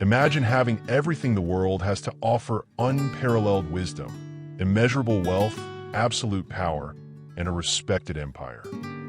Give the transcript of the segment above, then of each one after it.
Imagine having everything the world has to offer: unparalleled wisdom, immeasurable wealth, absolute power, and a respected empire.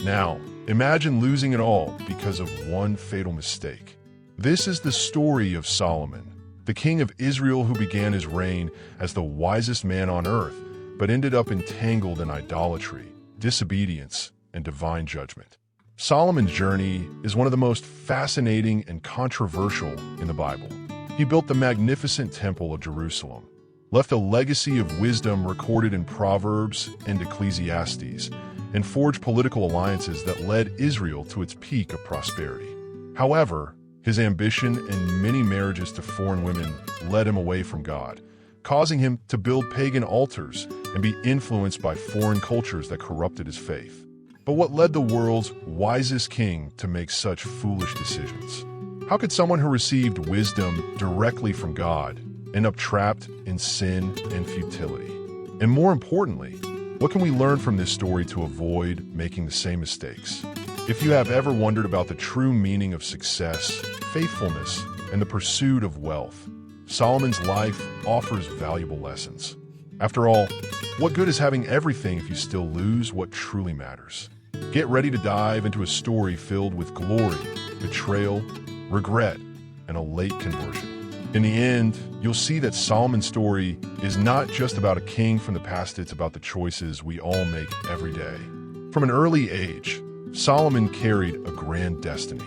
Now, imagine losing it all because of one fatal mistake. This is the story of Solomon, the king of Israel who began his reign as the wisest man on earth, but ended up entangled in idolatry, disobedience, and divine judgment. Solomon's journey is one of the most fascinating and controversial in the Bible. He built the magnificent Temple of Jerusalem, left a legacy of wisdom recorded in Proverbs and Ecclesiastes, and forged political alliances that led Israel to its peak of prosperity. However, his ambition and many marriages to foreign women led him away from God, causing him to build pagan altars and be influenced by foreign cultures that corrupted his faith. But what led the world's wisest king to make such foolish decisions? How could someone who received wisdom directly from God end up trapped in sin and futility? And more importantly, what can we learn from this story to avoid making the same mistakes? If you have ever wondered about the true meaning of success, faithfulness, and the pursuit of wealth, Solomon's life offers valuable lessons. After all, what good is having everything if you still lose what truly matters? Get ready to dive into a story filled with glory, betrayal, regret, and a late conversion. In the end, you'll see that Solomon's story is not just about a king from the past, it's about the choices we all make every day. From an early age, Solomon carried a grand destiny.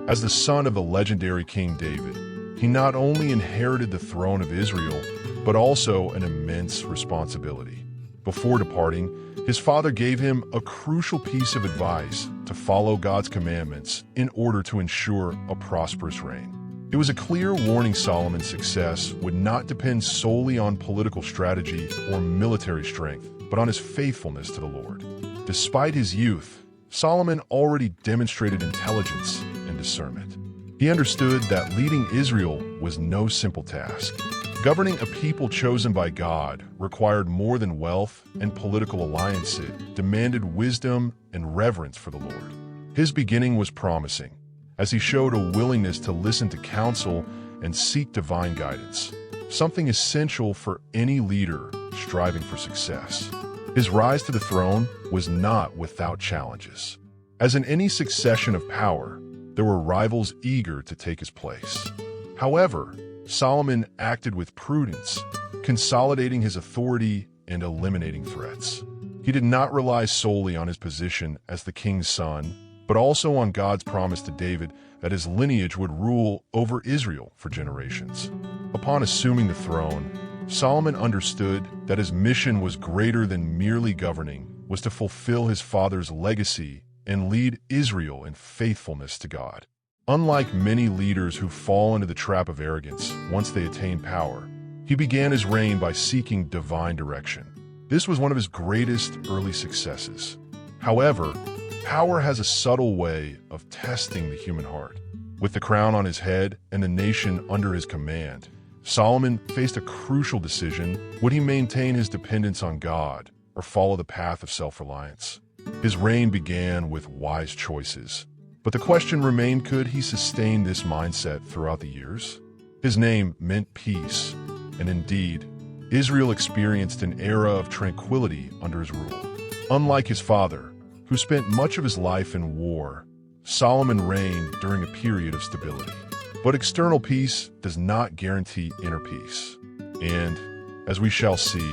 As the son of the legendary King David, he not only inherited the throne of Israel, but also an immense responsibility. Before departing, his father gave him a crucial piece of advice: to follow God's commandments in order to ensure a prosperous reign. It was a clear warning Solomon's success would not depend solely on political strategy or military strength, but on his faithfulness to the Lord. Despite his youth, Solomon already demonstrated intelligence and discernment. He understood that leading Israel was no simple task. Governing a people chosen by God required more than wealth and political alliance. It demanded wisdom and reverence for the Lord. His beginning was promising, as he showed a willingness to listen to counsel and seek divine guidance, something essential for any leader striving for success. His rise to the throne was not without challenges. As in any succession of power, there were rivals eager to take his place. However, Solomon acted with prudence, consolidating his authority and eliminating threats. He did not rely solely on his position as the king's son, but also on God's promise to David that his lineage would rule over Israel for generations. Upon assuming the throne, Solomon understood that his mission was greater than merely governing, was to fulfill his father's legacy and lead Israel in faithfulness to God. Unlike many leaders who fall into the trap of arrogance once they attain power, he began his reign by seeking divine direction. This was one of his greatest early successes. However, power has a subtle way of testing the human heart. With the crown on his head and the nation under his command, Solomon faced a crucial decision: would he maintain his dependence on God or follow the path of self-reliance? His reign began with wise choices, but the question remained, could he sustain this mindset throughout the years? His name meant peace, and indeed, Israel experienced an era of tranquility under his rule. Unlike his father, who spent much of his life in war, Solomon reigned during a period of stability. But external peace does not guarantee inner peace. And, as we shall see,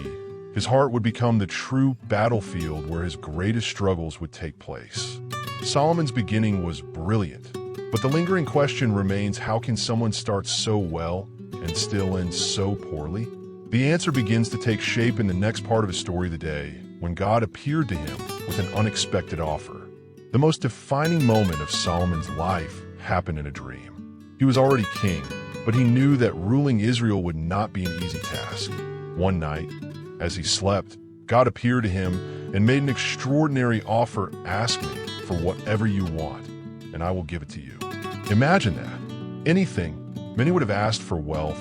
his heart would become the true battlefield where his greatest struggles would take place. Solomon's beginning was brilliant, but the lingering question remains: how can someone start so well and still end so poorly? The answer begins to take shape in the next part of his story, the day when God appeared to him with an unexpected offer. The most defining moment of Solomon's life happened in a dream. He was already king, but he knew that ruling Israel would not be an easy task. One night, as he slept, God appeared to him and made an extraordinary offer: ask me for whatever you want, and I will give it to you. Imagine that. Anything. Many would have asked for wealth,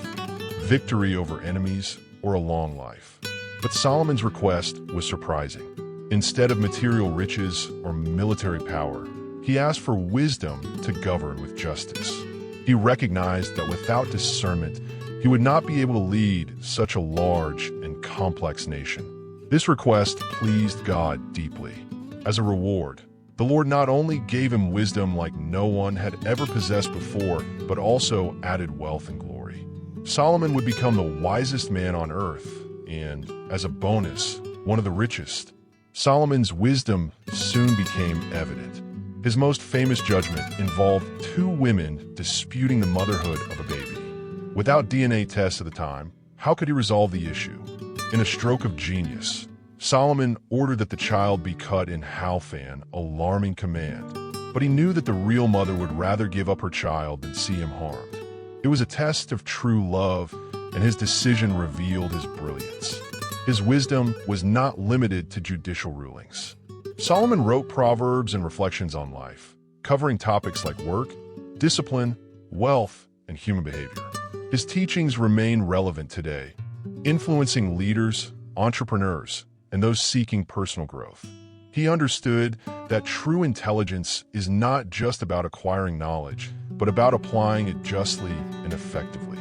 victory over enemies, or a long life. But Solomon's request was surprising. Instead of material riches or military power, he asked for wisdom to govern with justice. He recognized that without discernment, he would not be able to lead such a large and complex nation. This request pleased God deeply. As a reward, the Lord not only gave him wisdom like no one had ever possessed before, but also added wealth and glory. Solomon would become the wisest man on earth, and, as a bonus, one of the richest. Solomon's wisdom soon became evident. His most famous judgment involved two women disputing the motherhood of a baby. Without DNA tests at the time, how could he resolve the issue? In a stroke of genius, Solomon ordered that the child be cut in half, an alarming command, but he knew that the real mother would rather give up her child than see him harmed. It was a test of true love, and his decision revealed his brilliance. His wisdom was not limited to judicial rulings. Solomon wrote proverbs and reflections on life, covering topics like work, discipline, wealth, and human behavior. His teachings remain relevant today, influencing leaders, entrepreneurs, and those seeking personal growth. He understood that true intelligence is not just about acquiring knowledge, but about applying it justly and effectively.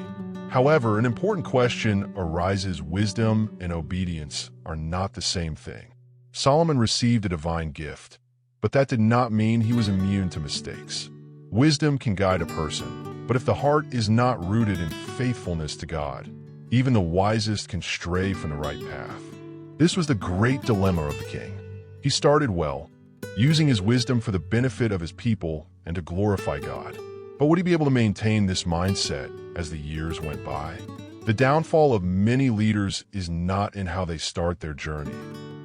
However, an important question arises: wisdom and obedience are not the same thing. Solomon received a divine gift, but that did not mean he was immune to mistakes. Wisdom can guide a person, but if the heart is not rooted in faithfulness to God, even the wisest can stray from the right path. This was the great dilemma of the king. He started well, using his wisdom for the benefit of his people and to glorify God. But would he be able to maintain this mindset as the years went by? The downfall of many leaders is not in how they start their journey,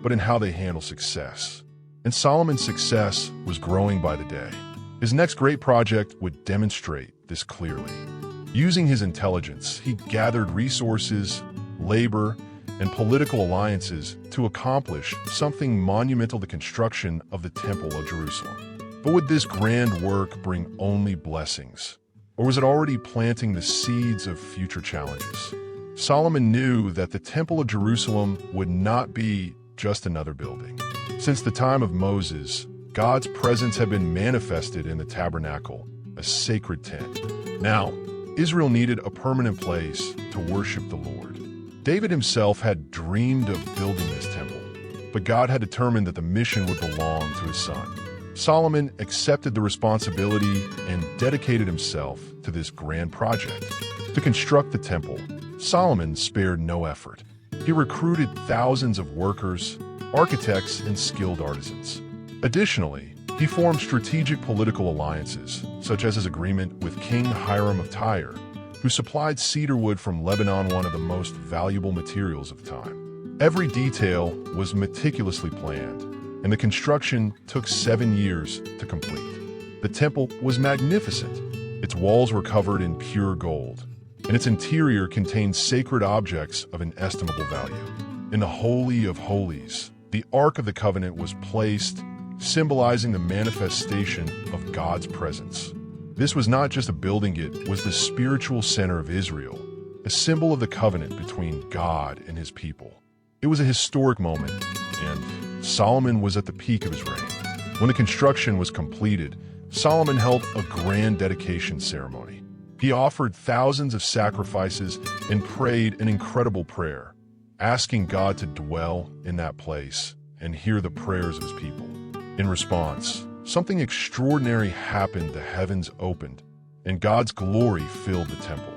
but in how they handle success. And Solomon's success was growing by the day. His next great project would demonstrate this clearly. Using his intelligence, he gathered resources, labor, and political alliances to accomplish something monumental: the construction of the Temple of Jerusalem. But would this grand work bring only blessings? Or was it already planting the seeds of future challenges? Solomon knew that the Temple of Jerusalem would not be just another building. Since the time of Moses, God's presence had been manifested in the tabernacle, a sacred tent. Now, Israel needed a permanent place to worship the Lord. David himself had dreamed of building this temple, but God had determined that the mission would belong to his son. Solomon accepted the responsibility and dedicated himself to this grand project. To construct the temple, Solomon spared no effort. He recruited thousands of workers, architects, and skilled artisans. Additionally, he formed strategic political alliances, such as his agreement with King Hiram of Tyre, who supplied cedar wood from Lebanon, one of the most valuable materials of the time. Every detail was meticulously planned, and the construction took 7 years to complete. The temple was magnificent. Its walls were covered in pure gold, and its interior contained sacred objects of inestimable value. In the Holy of Holies, the Ark of the Covenant was placed, symbolizing the manifestation of God's presence. This was not just a building, it was the spiritual center of Israel, a symbol of the covenant between God and his people. It was a historic moment, and Solomon was at the peak of his reign. When the construction was completed, Solomon held a grand dedication ceremony. He offered thousands of sacrifices and prayed an incredible prayer, asking God to dwell in that place and hear the prayers of his people. In response, something extraordinary happened. The heavens opened, and God's glory filled the temple.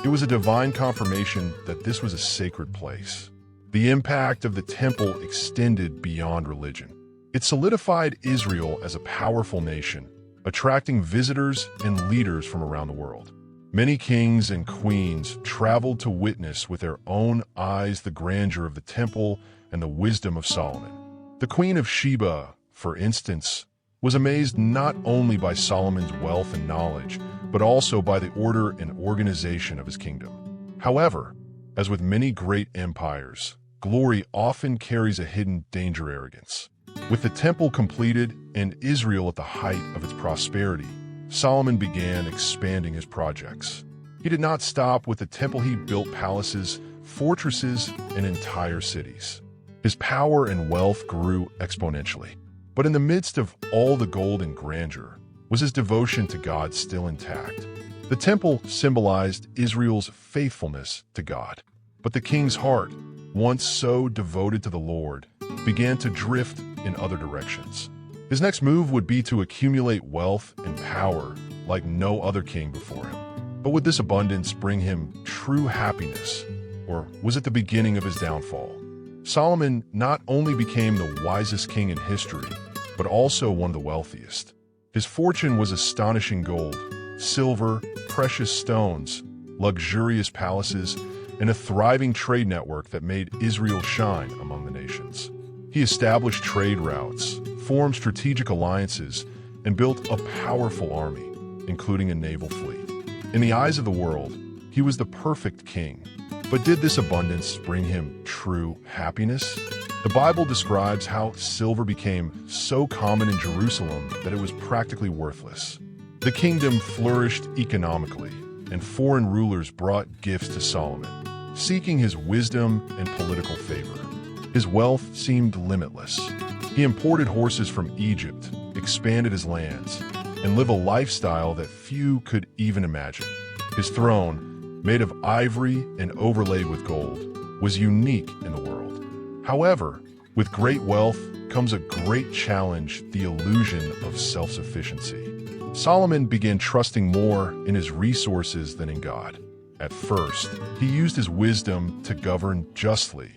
It was a divine confirmation that this was a sacred place. The impact of the temple extended beyond religion. It solidified Israel as a powerful nation, attracting visitors and leaders from around the world. Many kings and queens traveled to witness with their own eyes the grandeur of the temple and the wisdom of Solomon. The Queen of Sheba, for instance, was amazed not only by Solomon's wealth and knowledge, but also by the order and organization of his kingdom. However, as with many great empires, glory often carries a hidden danger: arrogance. With the temple completed and Israel at the height of its prosperity, Solomon began expanding his projects. He did not stop with the temple. He built palaces, fortresses, and entire cities. His power and wealth grew exponentially. But in the midst of all the gold and grandeur, was his devotion to God still intact? The The temple symbolized Israel's faithfulness to God. But the king's heart, once so devoted to the Lord, began to drift in other directions. His next move would be to accumulate wealth and power like no other king before him. But would this abundance bring him true happiness, or was it the beginning of his downfall? Solomon not only became the wisest king in history, but also one of the wealthiest. His fortune was astonishing: gold, silver, precious stones, luxurious palaces, and a thriving trade network that made Israel shine among the nations. He established trade routes, formed strategic alliances, and built a powerful army, including a naval fleet. In the eyes of the world, he was the perfect king. But did this abundance bring him true happiness? The Bible describes how silver became so common in Jerusalem that it was practically worthless. The kingdom flourished economically, and foreign rulers brought gifts to Solomon, seeking his wisdom and political favor. His wealth seemed limitless. He imported horses from Egypt, expanded his lands, and lived a lifestyle that few could even imagine. His throne, made of ivory and overlaid with gold, was unique in the world. However, with great wealth comes a great challenge: the illusion of self-sufficiency. Solomon began trusting more in his resources than in God. At first, he used his wisdom to govern justly,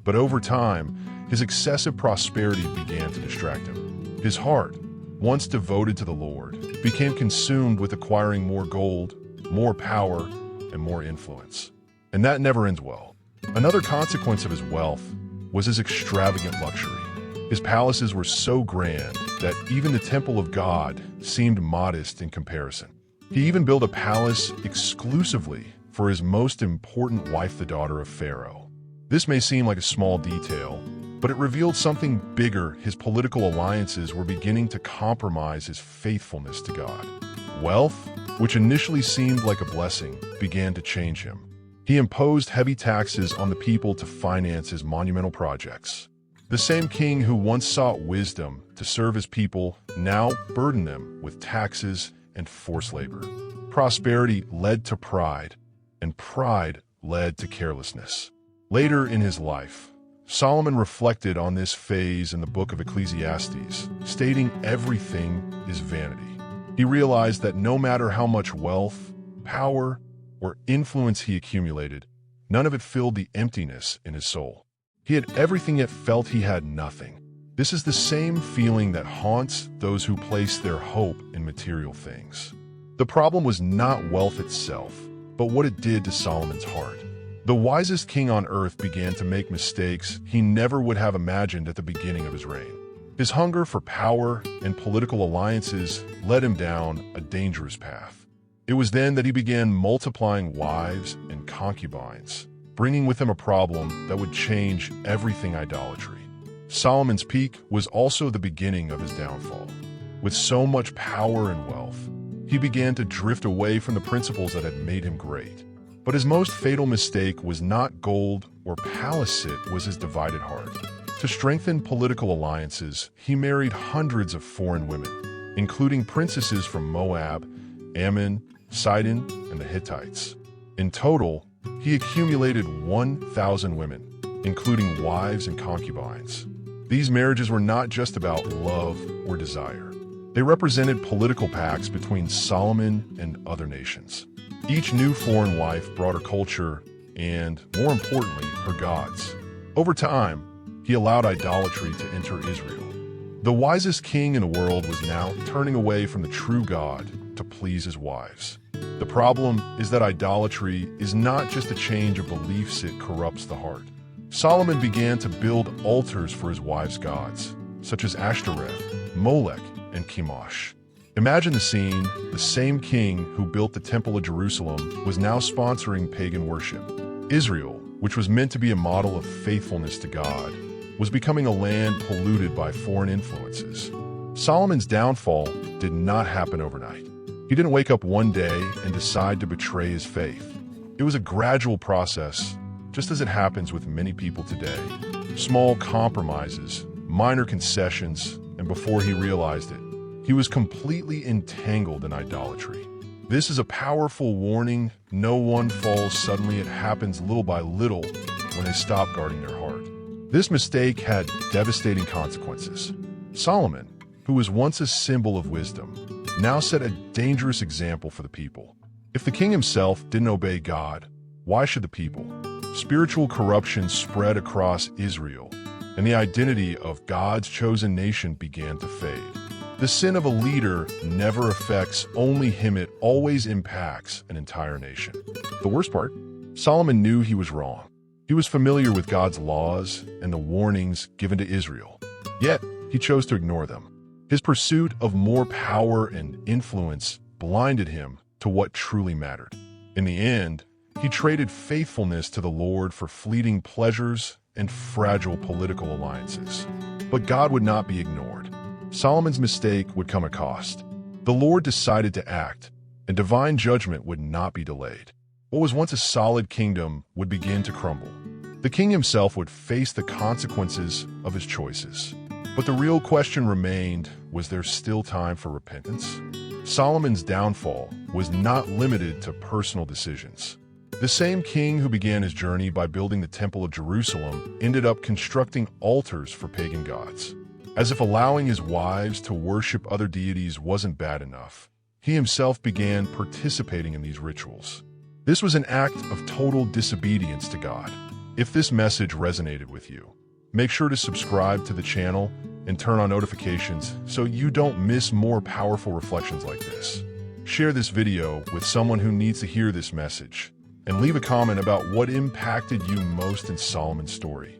but over time, his excessive prosperity began to distract him. His heart, once devoted to the Lord, became consumed with acquiring more gold, more power, and more influence. And that never ends well. Another consequence of his wealth was his extravagant luxury. His palaces were so grand that even the temple of God seemed modest in comparison. He even built a palace exclusively for his most important wife, the daughter of Pharaoh. This may seem like a small detail, but it revealed something bigger. His political alliances were beginning to compromise his faithfulness to God. Wealth, which initially seemed like a blessing, began to change him. He imposed heavy taxes on the people to finance his monumental projects. The same king who once sought wisdom to serve his people now burdened them with taxes and forced labor. Prosperity led to pride, and pride led to carelessness. Later in his life, Solomon reflected on this phase in the book of Ecclesiastes, stating everything is vanity. He realized that no matter how much wealth, power, or influence he accumulated, none of it filled the emptiness in his soul. He had everything yet felt he had nothing. This is the same feeling that haunts those who place their hope in material things. The problem was not wealth itself, but what it did to Solomon's heart. The wisest king on earth began to make mistakes he never would have imagined at the beginning of his reign. His hunger for power and political alliances led him down a dangerous path. It was then that he began multiplying wives and concubines, bringing with him a problem that would change everything: idolatry. Solomon's peak was also the beginning of his downfall. With so much power and wealth, he began to drift away from the principles that had made him great. But his most fatal mistake was not gold or palace, it was his divided heart. To strengthen political alliances, he married hundreds of foreign women, including princesses from Moab, Ammon, Sidon, and the Hittites. In total, he accumulated 1,000 women, including wives and concubines. These marriages were not just about love or desire. They represented political pacts between Solomon and other nations. Each new foreign wife brought her culture and, more importantly, her gods. Over time, he allowed idolatry to enter Israel. The wisest king in the world was now turning away from the true God to please his wives. The problem is that idolatry is not just a change of beliefs, it corrupts the heart. Solomon began to build altars for his wives' gods, such as Ashtoreth, Molech, and Chemosh. Imagine the scene: the same king who built the Temple of Jerusalem was now sponsoring pagan worship. Israel, which was meant to be a model of faithfulness to God, was becoming a land polluted by foreign influences. Solomon's downfall did not happen overnight. He didn't wake up one day and decide to betray his faith. It was a gradual process, just as it happens with many people today. Small compromises, minor concessions, and before he realized it, he was completely entangled in idolatry. This is a powerful warning. No one falls suddenly. It happens little by little when they stop guarding their heart. This mistake had devastating consequences. Solomon, who was once a symbol of wisdom, now set a dangerous example for the people. If the king himself didn't obey God, why should the people? Spiritual corruption spread across Israel, and the identity of God's chosen nation began to fade. The sin of a leader never affects only him, it always impacts an entire nation. The worst part? Solomon knew he was wrong. He was familiar with God's laws and the warnings given to Israel. Yet, he chose to ignore them. His pursuit of more power and influence blinded him to what truly mattered. In the end, he traded faithfulness to the Lord for fleeting pleasures and fragile political alliances. But God would not be ignored. Solomon's mistake would come at cost. The Lord decided to act, and divine judgment would not be delayed. What was once a solid kingdom would begin to crumble. The king himself would face the consequences of his choices. But the real question remained, was there still time for repentance? Solomon's downfall was not limited to personal decisions. The same king who began his journey by building the Temple of Jerusalem ended up constructing altars for pagan gods. As if allowing his wives to worship other deities wasn't bad enough, he himself began participating in these rituals. This was an act of total disobedience to God. If this message resonated with you, make sure to subscribe to the channel and turn on notifications so you don't miss more powerful reflections like this. Share this video with someone who needs to hear this message, and leave a comment about what impacted you most in Solomon's story.